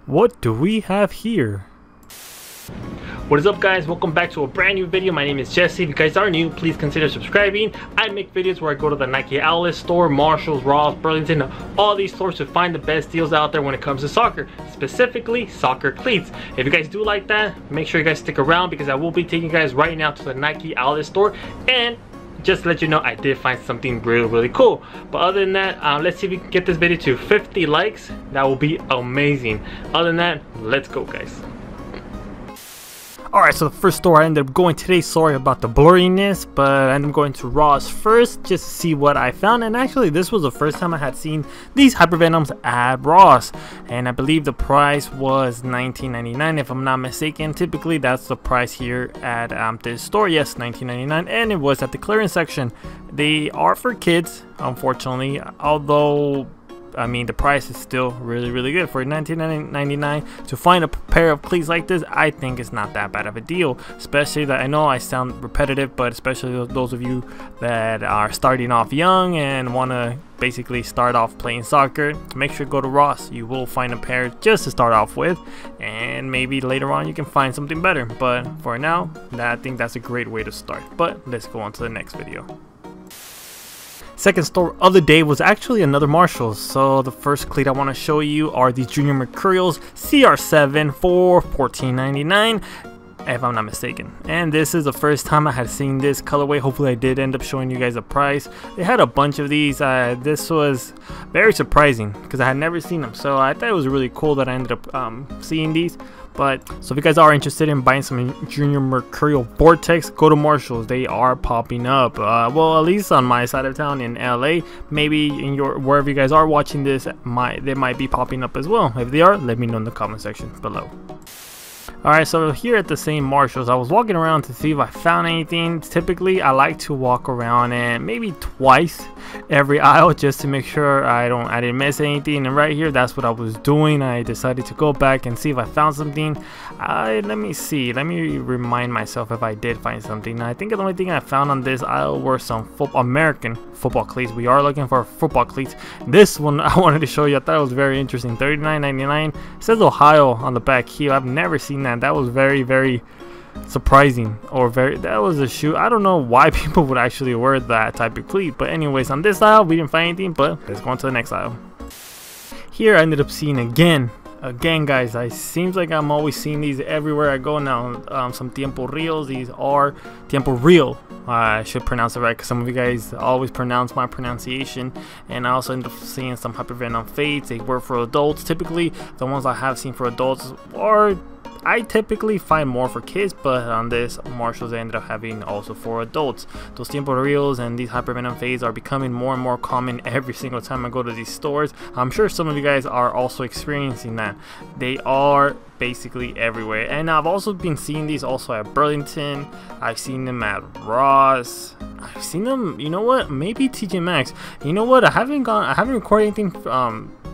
What do we have here? What is up, guys? Welcome back to a brand new video. My name is Jesse. If you guys are new, please consider subscribing. I make videos where I go to the Nike outlet store, Marshalls, Ross, Burlington, all these stores to find the best deals out there when it comes to soccer, specifically soccer cleats. If you guys do like that, make sure you guys stick around because I will be taking you guys right now to the Nike outlet store. And just to let you know, I did find something really cool. But other than that, let's see if we can get this video to 50 likes. That will be amazing. Other than that, let's go, guys. Alright, so the first store I ended up going today, sorry about the blurriness, but I ended up going to Ross first just to see what I found. And actually, this was the first time I had seen these Hypervenoms at Ross, and I believe the price was $19.99 if I'm not mistaken. Typically that's the price here at this store. Yes, $19.99, and it was at the clearance section. They are for kids, unfortunately, although I mean, the price is still really good. For $19.99 to find a pair of cleats like this, I think it's not that bad of a deal. Especially that, I know I sound repetitive, but especially those of you that are starting off young and want to basically start off playing soccer, make sure to go to Ross. You will find a pair just to start off with, and maybe later on you can find something better. But for now, I think that's a great way to start. But let's go on to the next video. Second store of the day was actually another Marshalls. So the first cleat I want to show you are these Junior Mercurials CR7 for $14.99 if I'm not mistaken. And this is the first time I had seen this colorway. Hopefully I did end up showing you guys the price. They had a bunch of these. This was very surprising because I had never seen them, so I thought it was really cool that I ended up seeing these. But so if you guys are interested in buying some Junior Mercurial Vortex, go to Marshalls. They are popping up. Well, at least on my side of town in LA. Maybe in your wherever you guys are watching this, they might be popping up as well. If they are, let me know in the comment section below. Alright, so here at the same Marshalls, I was walking around to see if I found anything. Typically, I like to walk around and maybe twice every aisle just to make sure I didn't miss anything. And right here, that's what I was doing. I decided to go back and see if I found something. Let me see. Let me remind myself if I did find something. I think the only thing I found on this aisle were some American football cleats. We are looking for football cleats. This one I wanted to show you. I thought it was very interesting. $39.99. It says Ohio on the back here. I've never seen that. That was very surprising, or that was a shoe. I don't know why people would actually wear that type of cleat, but anyways, on this aisle we didn't find anything. But let's go on to the next aisle. Here I ended up seeing again guys, it seems like I'm always seeing these everywhere I go now. Some tiempo reals. These are tiempo real. I should pronounce it right because some of you guys always pronounce my pronunciation. And I also end up seeing some Hypervenom fades. They were for adults. Typically the ones I have seen for adults are, I typically find more for kids, but on this Marshalls I ended up having also for adults. Those tiempo reals and these Hypervenom fades are becoming more and more common every single time I go to these stores. I'm sure some of you guys are also experiencing that. They are basically everywhere, and I've also been seeing these also at Burlington. I've seen them at Ross. I've seen them, you know what, maybe TJ Maxx. You know what, I haven't recorded anything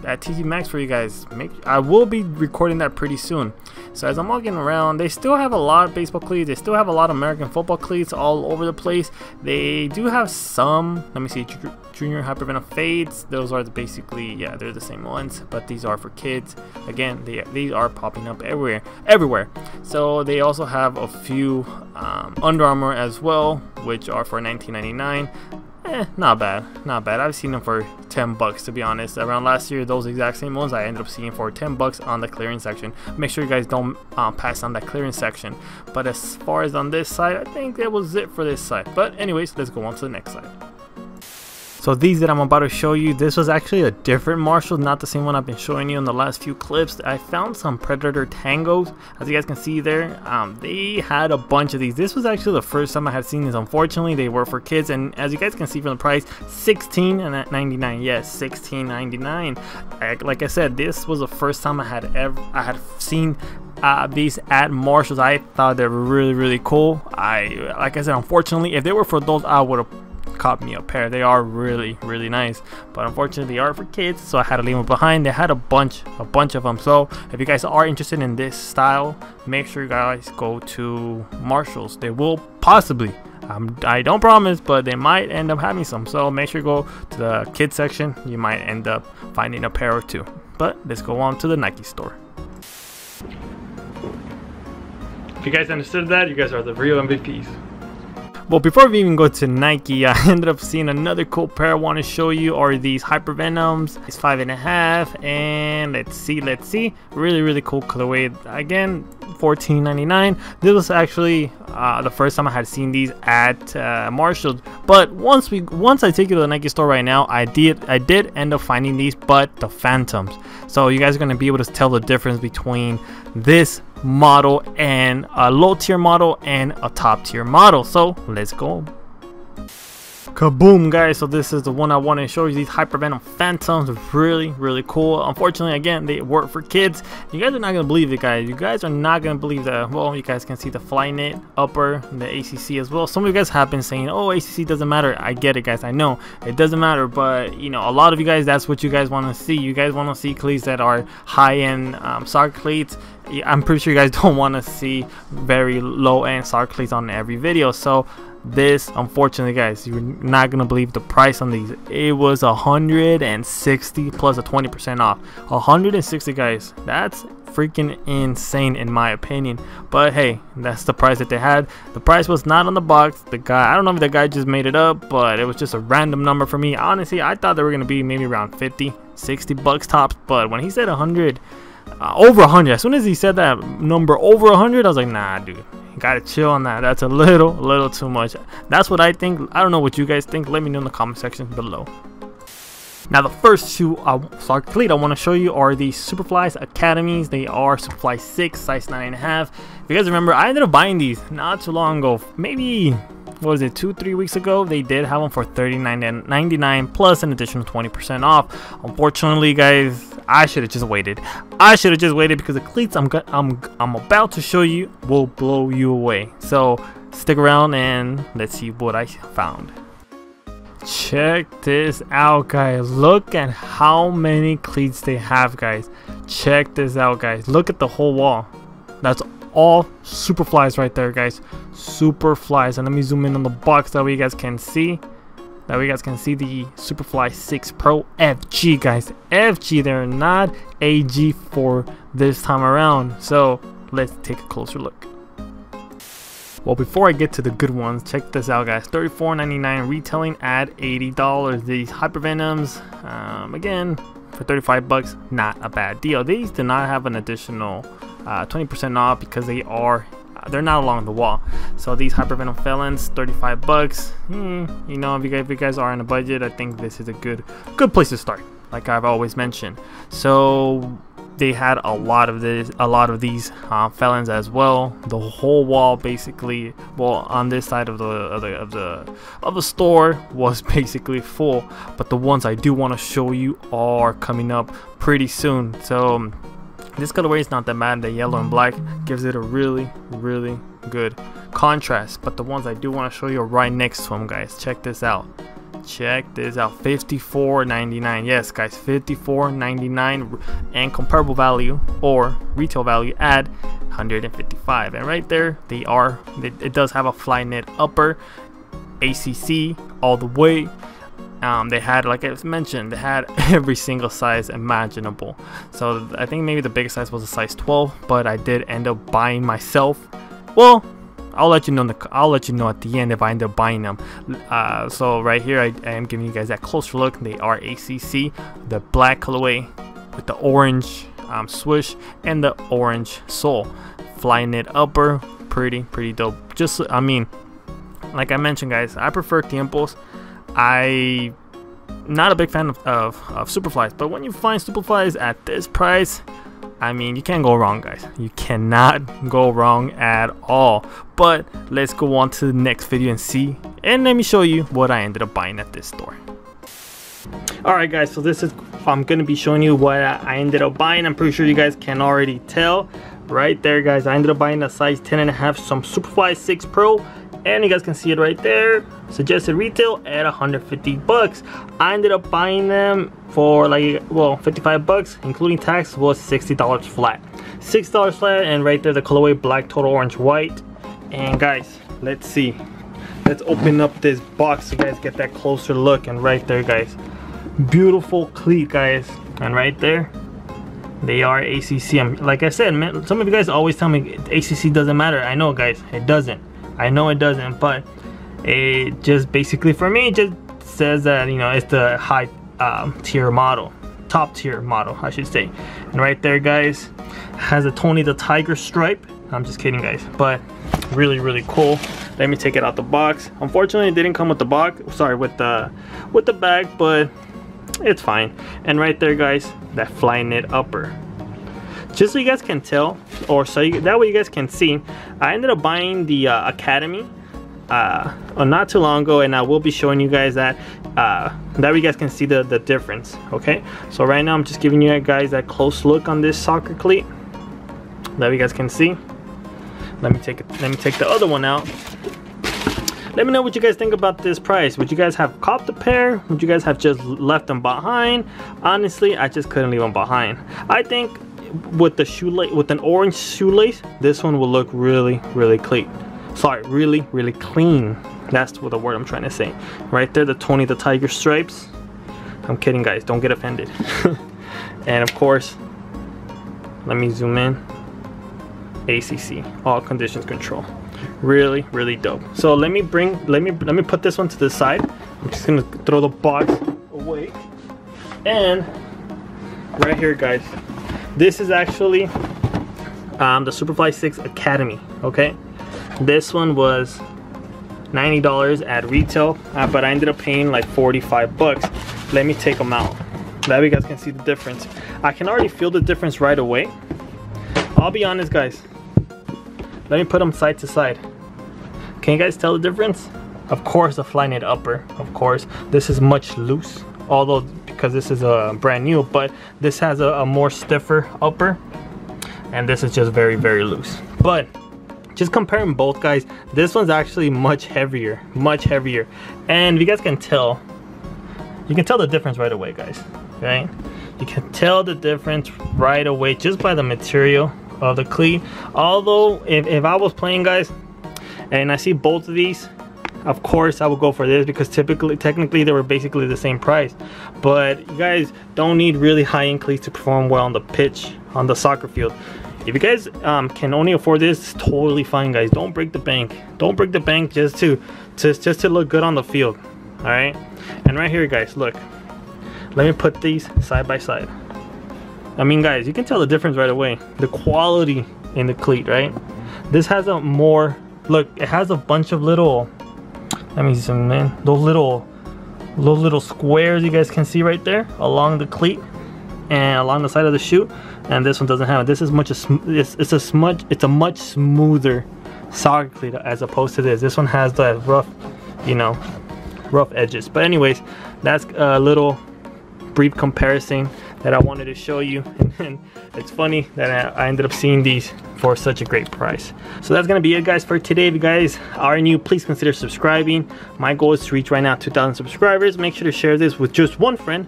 at TJ Maxx for you guys. I will be recording that pretty soon. So as I'm walking around, they still have a lot of baseball cleats. They still have a lot of American football cleats all over the place. They do have some, let me see, Junior Hypervenom fades. Those are basically, yeah, they're the same ones, but these are for kids. Again, these are popping up everywhere. So they also have a few Under Armour as well, which are for $19.99. Not bad. I've seen them for $10 to be honest. Around last year, those exact same ones I ended up seeing for $10 on the clearance section. Make sure you guys don't pass on that clearance section. But as far as on this side, I think that was it for this side. But anyways, let's go on to the next side. So these that I'm about to show you, this was actually a different Marshall, not the same one I've been showing you in the last few clips. I found some Predator Tangos, as you guys can see there. They had a bunch of these. This was actually the first time I had seen these. Unfortunately, they were for kids, and as you guys can see from the price, $16.99. Yes, $16.99. Like I said, this was the first time I had seen these at Marshalls. I thought they were really cool. Like I said, unfortunately, if they were for adults, I would have caught me a pair. They are really nice, but unfortunately they are for kids, so I had to leave them behind. They had a bunch of them. So if you guys are interested in this style, make sure you guys go to Marshalls. They will possibly, I don't promise, but they might end up having some. So make sure you go to the kids section. You might end up finding a pair or two. But let's go on to the Nike store. If you guys understood that, you guys are the real MVPs. Well, before we even go to Nike, I ended up seeing another cool pair I want to show you are these Hypervenoms. It's 5.5, and let's see, really cool colorway. Again, $14.99. This was actually the first time I had seen these at Marshall's. But once I take you to the Nike store right now, I did end up finding these, but the Phantoms. So you guys are gonna be able to tell the difference between this model and a low tier model and a top tier model. So let's go. Kaboom, guys. So this is the one I want to show you. These Hypervenom Phantoms, really cool. Unfortunately, again, they work for kids. You guys are not gonna believe it, guys. You guys are not gonna believe that. Well, you guys can see the fly knit upper, the ACC as well. Some of you guys have been saying, oh, ACC doesn't matter. I get it, guys. I know it doesn't matter, but you know, a lot of you guys, that's what you guys want to see. You guys want to see cleats that are high-end soccer cleats. I'm pretty sure you guys don't want to see very low-end soccer cleats on every video. So this, unfortunately, guys, you're not gonna believe the price on these. It was 160 plus a 20% off. 160, guys. That's freaking insane in my opinion. But hey, that's the price that they had. The price was not on the box. The guy, I don't know if the guy just made it up, but it was just a random number for me. Honestly, I thought they were gonna be maybe around 50, 60 bucks tops. But when he said 100, over 100, as soon as he said that number over 100, I was like, nah, dude, you gotta chill on that. That's a little too much. That's what I think. I don't know what you guys think. Let me know in the comment section below. Now the first two soccer cleat I want to show you are the Superflys Academies. They are Superfly 6, size 9.5. If you guys remember, I ended up buying these not too long ago. Maybe, what was it, 2-3 weeks ago? They did have them for $39.99 plus an additional 20% off. Unfortunately, guys, I should have just waited. Because the cleats I'm about to show you will blow you away. So stick around and let's see what I found. Check this out, guys. Look at how many cleats they have, guys. Check this out, guys. Look at the whole wall. That's all Superflys right there, guys. Superflys. And let me zoom in on the box that way you guys can see. The Superfly 6 Pro FG, guys. FG, they're not AG for this time around. So let's take a closer look. Well, before I get to the good ones, check this out, guys. $34.99 retailing at $80. These Hypervenoms, again, for 35 bucks, not a bad deal. These do not have an additional 20% off because they're not along the wall. So these Hypervenom Felons, 35 bucks. You know, if you guys are on a budget, I think this is a good place to start, like I've always mentioned. So they had a lot of these felons as well. The whole wall basically, well, on this side of the store was basically full. But the ones I do want to show you are coming up pretty soon. So this colorway is not that bad. The yellow and black gives it a really good contrast. But the ones I do want to show you are right next to them, guys. Check this out. $54.99. Yes, guys, $54.99, and comparable value or retail value at $155. And right there, it does have a fly knit upper, ACC all the way. They had, like I mentioned, they had every single size imaginable. So I think maybe the biggest size was a size 12, but I did end up buying myself. Well, I'll let you know at the end if I end up buying them. So right here, I am giving you guys that closer look. They are ACC, the black colorway with the orange swoosh and the orange sole. Fly knit upper, pretty dope. Just, I mean, like I mentioned, guys, I prefer Tiempos. I'm not a big fan of Superflys, but when you find Superflys at this price, I mean, you can't go wrong, guys. You cannot go wrong at all. But let's go on to the next video and let me show you what I ended up buying at this store. Alright, guys, so this is, I'm gonna be showing you what I ended up buying. I'm pretty sure you guys can already tell right there, guys. I ended up buying a size 10.5, some Superfly 6 Pro, and you guys can see it right there. Suggested retail at 150 bucks. I ended up buying them for, like, well, 55 bucks, including tax was $60 flat. $6 flat, and right there the colorway black, total orange, white. And guys, let's see. Let's open up this box so you guys get that closer look. And right there, guys, beautiful cleat, guys. And right there, They are ACC. Like I said, man, some of you guys always tell me ACC doesn't matter. I know, guys, it doesn't. I know it doesn't, but it just basically for me, it just says that, you know, it's the high tier model, top tier model, I should say. And right there, guys, has a Tony the Tiger stripe. I'm just kidding, guys, but really, really cool. Let me take it out the box. Unfortunately, it didn't come with the box. Sorry, with the bag, but it's fine. And right there, guys, that fly knit upper. Just so you guys can tell, or that way you guys can see, I ended up buying the Academy not too long ago, and I will be showing you guys that way you guys can see the difference. Okay, so right now I'm just giving you guys that close look on this soccer cleat. That way you guys can see. Let me take the other one out. Let me know what you guys think about this price. Would you guys have copped the pair? Would you guys have just left them behind? Honestly, I just couldn't leave them behind. I think with the shoelace, with an orange shoelace, this one will look really, really clean. Sorry, really, really clean. That's what the word I'm trying to say. Right there, the Tony the Tiger stripes. I'm kidding, guys. Don't get offended. And of course, let me zoom in. ACC, all conditions control. Really, really dope. So let me put this one to the side. I'm just gonna throw the box away. And right here, guys, this is actually the Superfly 6 Academy. Okay, this one was $90 at retail, but I ended up paying like 45 bucks. Let me take them out. That way you guys can see the difference. I can already feel the difference right away. I'll be honest, guys. Let me put them side to side. Can you guys tell the difference? Of course, the fly knit upper. Of course, this is much loose. Although because this is a brand new, but this has a more stiffer upper, and this is just very, very loose. But just comparing both, guys, this one's actually much heavier, and you guys can tell. You can tell the difference right away, guys. Right? You can tell the difference right away just by the material of the cleat. Although if I was playing, guys, and I see both of these, of course I would go for this because technically they were basically the same price. But you guys don't need really high-end cleats to perform well on the pitch, on the soccer field. If you guys can only afford this, it's totally fine, guys. Don't break the bank. Don't break the bank just to look good on the field. All right. And right here, guys, look. Let me put these side by side. I mean, guys, you can tell the difference right away. The quality in the cleat, right? This has a more, look, it has a bunch of little, let me zoom in, those little squares you guys can see right there along the cleat and along the side of the shoe. And this one doesn't have it. This is it's a much smoother soccer cleat as opposed to this. This one has the rough, you know, rough edges. But anyways, that's a little brief comparison that I wanted to show you, and it's funny that I ended up seeing these for such a great price. So that's gonna be it, guys, for today. If you guys are new, please consider subscribing. My goal is to reach right now 2,000 subscribers. Make sure to share this with just one friend,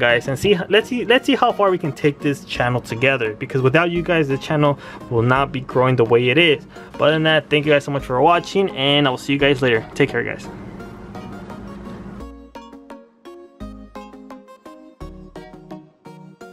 guys, and let's see how far we can take this channel together, because without you guys, the channel will not be growing the way it is. But other than that, thank you guys so much for watching, and I will see you guys later. Take care, guys.